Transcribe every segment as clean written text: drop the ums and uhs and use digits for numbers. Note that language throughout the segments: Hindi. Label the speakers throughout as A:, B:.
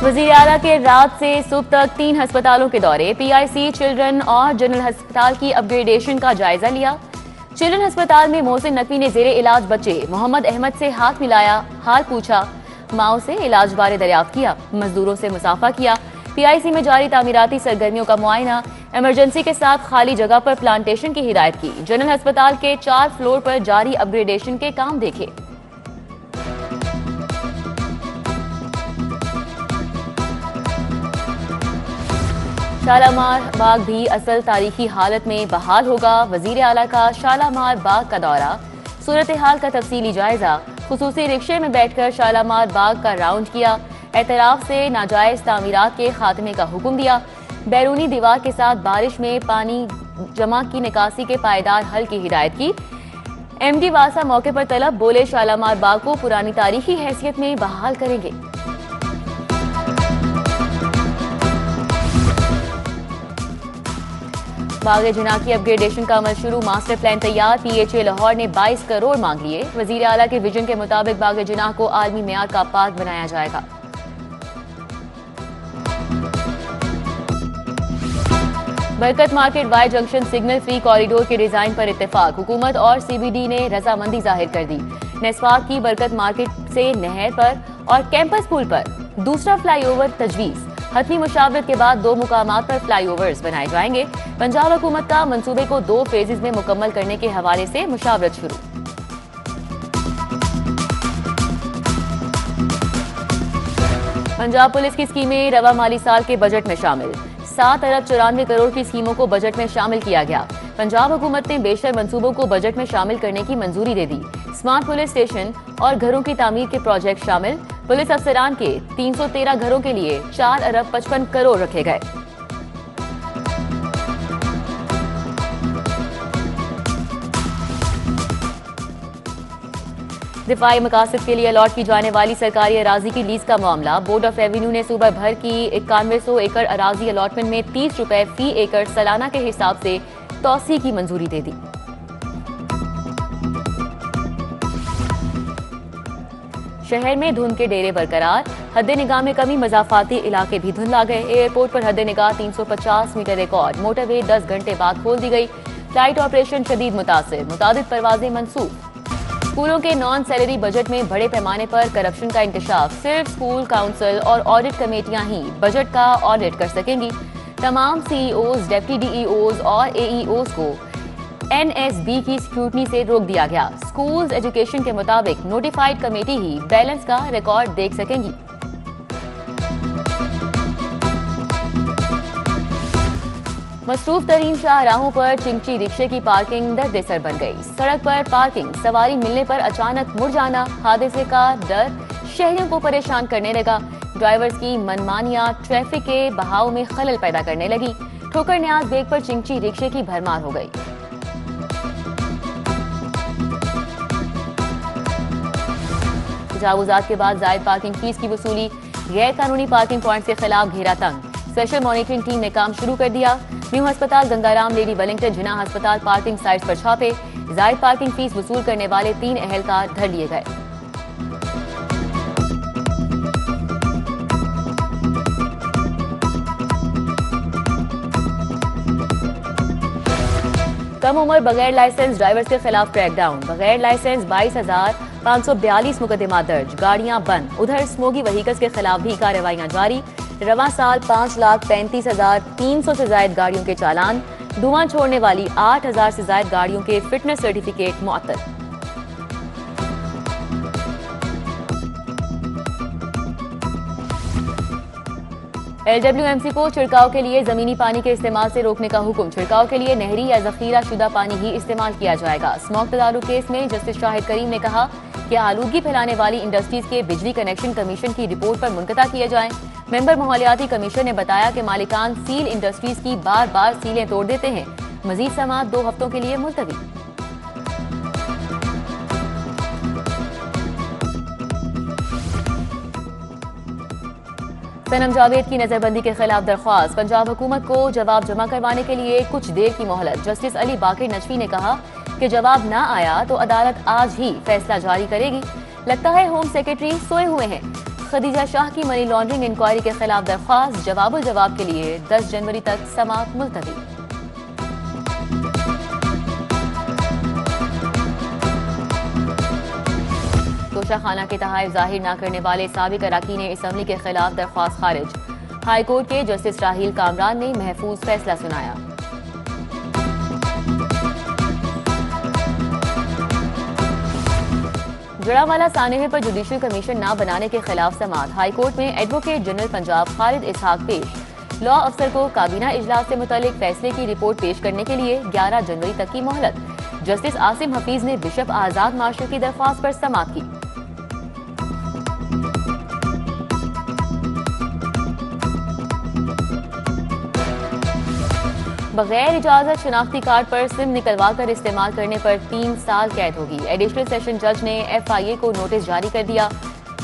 A: वजीर आला के रात से सुबह तक 3 अस्पतालों के दौरे, PIC, चिल्ड्रन और जनरल अस्पताल की अपग्रेडेशन का जायजा लिया। चिल्ड्रन अस्पताल में मोहसिन नकवी ने जेरे इलाज बच्चे मोहम्मद अहमद से हाथ मिलाया, हाल पूछा, माओ से इलाज बारे दरियाफ्त किया, मजदूरों से मुसाफा किया। PIC में जारी तामीराती सरगर्मियों का मुआयना, इमरजेंसी के साथ खाली जगह पर प्लांटेशन की हिदायत की। जनरल अस्पताल के 4 फ्लोर पर जारी अपग्रेडेशन के काम देखे। शालामार बाग भी असल तारीखी हालत में बहाल होगा। वजीर आला का शालामार बाग का दौरा, सूरत हाल का तफसीली जायजा, खुसूसी रिक्शे में बैठकर शालामार बाग का राउंड किया। एतराफ से नाजायज तामीरात के खात्मे का हुक्म दिया। बैरूनी दीवार के साथ बारिश में पानी जमा की निकासी के पायदार हल की हिदायत की। MD वासा मौके पर तलब, बोले शालामार बाग को पुरानी तारीखी हैसियत में बहाल करेंगे। बाग जिना की अपग्रेडेशन का अमल शुरू, मास्टर प्लान तैयार। PHA लाहौर ने 22 करोड़ मांग लिए। वजीर आला के विजन के मुताबिक बाग जिना को आलमी मेयार का पार्क बनाया जाएगा। Barkat market Y junction signal free corridor के डिजाइन पर इत्तेफाक, हुकूमत और CBD ने रजामंदी जाहिर कर दी। नेस्फाक की बरकत मार्केट से नहर पर और कैंपस पुल पर दूसरा फ्लाईओवर तजवीज। हतमी मुशावरत के बाद 2 मुकामात पर फ्लाईओवर्स बनाए जाएंगे। पंजाब हुकूमत का मंसूबे को 2 फेजेज में मुकम्मल करने के हवाले से मुशावरत शुरू। पंजाब पुलिस की स्कीमें रवा माली साल के बजट में शामिल, 7 अरब 94 करोड़ की स्कीमों को बजट में शामिल किया गया। पंजाब हुकूमत ने बेशतर मंसूबों को बजट में शामिल करने की मंजूरी दे दी। स्मार्ट पुलिस स्टेशन और घरों की तामीर के प्रोजेक्ट शामिल। पुलिस अफसरान के 313 घरों के लिए 4 अरब 55 करोड़ रखे गए। दिफाई मकासद के लिए अलॉट की जाने वाली सरकारी अराजी की लीज का मामला, बोर्ड ऑफ रेवेन्यू ने सूबा भर की 9100 एकड़ अराजी अलॉटमेंट में 30 रुपए फी एकड़ सालाना के हिसाब से तौसी की मंजूरी दे दी। शहर में धुंध के डेरे बरकरार, हद निगाह में कमी, मजाफाती इलाके भी धुंध आ गए। एयरपोर्ट पर हद निगाह 350 मीटर रिकॉर्ड, मोटरवे 10 घंटे बाद खोल दी गई। फ्लाइट ऑपरेशन शदीद मुतासिर, मुतादिद परवाजें मनसूख। स्कूलों के नॉन सैलरी बजट में बड़े पैमाने पर करप्शन का इंकशाफ, सिर्फ स्कूल काउंसिल और ऑडिट कमेटियां ही बजट का ऑडिट कर सकेंगी। तमाम CEOs, डेप्टी DEOs और AEOs को NSB की स्क्रूटनी से रोक दिया गया। स्कूल्स एजुकेशन के मुताबिक नोटिफाइड कमेटी ही बैलेंस का रिकॉर्ड देख सकेंगी। मसरूफ तरीन शाहराहों पर चिंची रिक्शे की पार्किंग दर्द-ए-सर बन गई। सड़क पर पार्किंग, सवारी मिलने पर अचानक मुड़ जाना, हादसे का डर शहरियों को परेशान करने लगा। ड्राइवर्स की मनमानियां ट्रैफिक के बहाव में खलल पैदा करने लगी। ठोकर न्याज बेग पर चिंची रिक्शे की भरमार हो गई। तजावुजात के बाद जायद पार्किंग फीस की वसूली, गैर कानूनी पार्किंग पॉइंट के खिलाफ घेरा तंग। स्पेशल मॉनिटरिंग टीम ने काम शुरू कर दिया। न्यू अस्पताल, गंगाराम, लेडी वेलिंगटन, जिना अस्पताल पार्किंग साइट्स पर छापे। जायद पार्किंग फीस वसूल करने वाले 3 अहलकार धर लिए गए। कम उम्र बगैर लाइसेंस ड्राइवर्स के खिलाफ क्रैकडाउन, बगैर लाइसेंस 22,542 मुकदमा दर्ज, गाड़ियां बंद। उधर स्मोगी व्हीकल्स के खिलाफ भी कार्रवाइयां जारी। रवां साल 5,35,300 से ज्यादा गाड़ियों के चालान, धुआं छोड़ने वाली 8,000 से ज्यादा गाड़ियों के फिटनेस सर्टिफिकेट मुअत्तल। LWMC को छिड़काव के लिए जमीनी पानी के इस्तेमाल से रोकने का हुक्म। छिड़काव के लिए नहरी या जखीरा शुदा पानी ही इस्तेमाल किया जाएगा। स्मॉग तदारुक केस में जस्टिस शाहिद करीम ने कहा कि आलूगी फैलाने वाली इंडस्ट्रीज के बिजली कनेक्शन कमीशन की रिपोर्ट पर मुनक़ता किए जाएं। मेंबर माहौलियाती कमीशन ने बताया कि मालिकान सील इंडस्ट्रीज की बार बार सीलें तोड़ देते हैं। मजीद समाअत 2 हफ्तों के लिए मुलतवी। सनम जावेद की नजरबंदी के खिलाफ दरख्वास्त, पंजाब हुकूमत को जवाब जमा करवाने के लिए कुछ देर की मोहलत। जस्टिस अली बाकिर नजफी ने कहा कि जवाब ना आया तो अदालत आज ही फैसला जारी करेगी। लगता है होम सेक्रेटरी सोए हुए हैं। खदीजा शाह की मनी लॉन्ड्रिंग इंक्वायरी के खिलाफ दरख्वास्त जवाब के लिए 10 जनवरी तक समाअत मुलतवी। तोशाखाना के तहाइफ जाहिर न करने वाले साबिक अरकान असम्बली के खिलाफ दरख्वास्त खारिज। हाई कोर्ट के जस्टिस राहील कामरान ने महफूज फैसला सुनाया। जड़ावाला सानहे पर जुडिशल कमीशन न बनाने के खिलाफ समाअत। हाई कोर्ट में एडवोकेट जनरल पंजाब खालिद इसहाक पेश। लॉ अफसर को काबीना इजलास से मुतालिक फैसले की रिपोर्ट पेश करने के लिए 11 जनवरी तक की मोहलत। जस्टिस आसिम हफीज ने बिशप आजाद मार्शल की दरख्वास्त पर समाअत की। बगैर इजाजत शनाख्ती कार्ड पर सिम निकलवा कर इस्तेमाल करने पर 3 साल कैद होगी। एडिशनल सेशन जज ने FIA को नोटिस जारी कर दिया।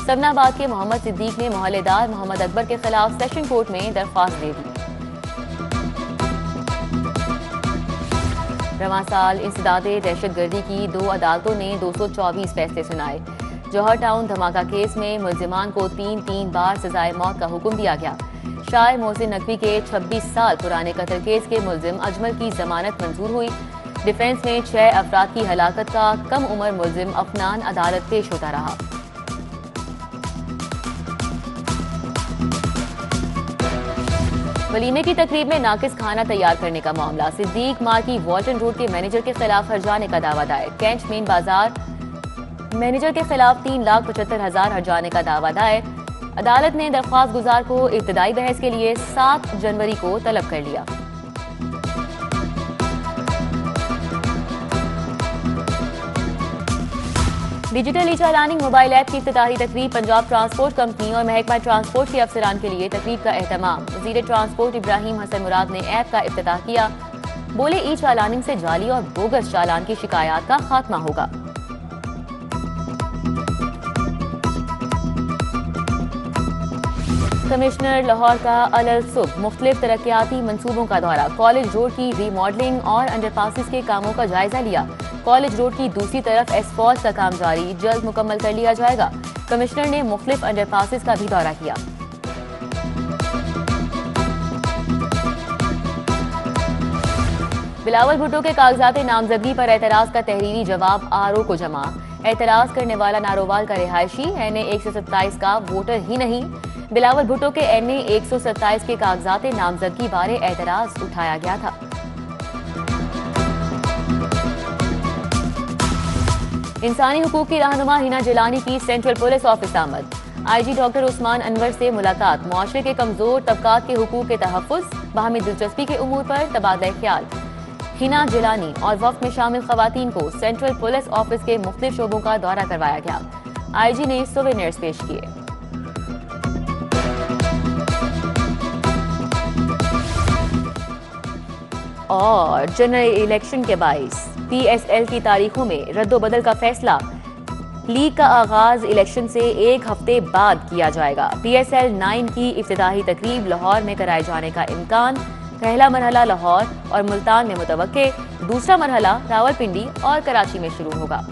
A: सबनाबाद के मोहम्मद सिद्दीक ने मोहल्लेदार मोहम्मद अकबर के खिलाफ सेशन कोर्ट में दरख्वास्त दे दी। रवां साल इंसदादे दहशतगर्दी की 2 अदालतों ने 224 फैसले सुनाए। जौहर टाउन धमाका केस में मुलजिमान को 3 बार सजाए मौत का हुक्म दिया गया। शायर मोहसिन नकवी के 26 साल पुराने कत्ल केस के मुलजिम अजमल की जमानत मंजूर हुई। डिफेंस में 6 अफराद की हलाकत का कम उम्र मुलजिम अफनान अदालत पेश होता रहा। वलीमे की तकरीब में नाकिस खाना तैयार करने का मामला। सिद्दीक मार्की वॉल्टन रोड के मैनेजर के खिलाफ हर्जाने का दावा दायर। कैंट मेन बाजार मैनेजर के खिलाफ 3,75,000 हर्जाने का दावा दायर। अदालत ने दरख्वास्त गुजार को इब्तदाई बहस के लिए 7 जनवरी को तलब कर लिया। डिजिटल ई चालानिंग मोबाइल ऐप की इफ्तिताही तकरीब। पंजाब ट्रांसपोर्ट कंपनी और महकमा ट्रांसपोर्ट के अफसरान के लिए तकरीब का एहतमाम। वज़ीर ट्रांसपोर्ट इब्राहिम हसन मुराद ने ऐप का इफ्तिताह किया। बोले ई चालानिंग से जाली और बोगस चालान की शिकायत का खात्मा होगा। कमिश्नर लाहौर का अलल सुबह मुख्तलिफ तरक्याती मंसूबों का दौरा। कॉलेज रोड की रीमॉडलिंग और अंडरपासिस के कामों का जायजा लिया। कॉलेज रोड की दूसरी तरफ एसफॉल्ट का काम जारी, जल्द मुकम्मल कर लिया जाएगा। कमिश्नर ने मुख्तलिफ अंडरपासिस का भी दौरा किया। बिलावल भुट्टो के कागजात नामजदगी पर एतराज का तहरीरी जवाब RO को जमा। एतराज करने वाला नारोवाल का रिहायशी NA 127 का वोटर ही नहीं। बिलावल भुट्टो के NA 127 के कागजात नामजदगी बारे एतराज उठाया गया था। इंसानी हुकूक की रहनुमा हिना जिलानी की सेंट्रल पुलिस ऑफिस आमद। IG डॉक्टर उस्मान अनवर से मुलाकात। मुआशरे के कमजोर तबकात के हुकूक के तहफ़्फ़ुज़, बाहमी दिलचस्पी के उमूर पर तबादला ख्याल। हिना जिलानी और वफ्द में शामिल खवातीन को सेंट्रल पुलिस ऑफिस के मुख्तलिफ शोबों का दौरा करवाया गया। IG ने सोवेनियर्स पेश किए। और जनरल इलेक्शन के बाइस PSL की तारीखों में रद्दोबदल का फैसला। लीग का आगाज इलेक्शन से 1 हफ्ते बाद किया जाएगा। PSL 9 की इफ्तिताही तकरीब लाहौर में कराए जाने का इम्कान। पहला मरहला लाहौर और मुल्तान में मुतवक्के, दूसरा मरहला रावलपिंडी और कराची में शुरू होगा।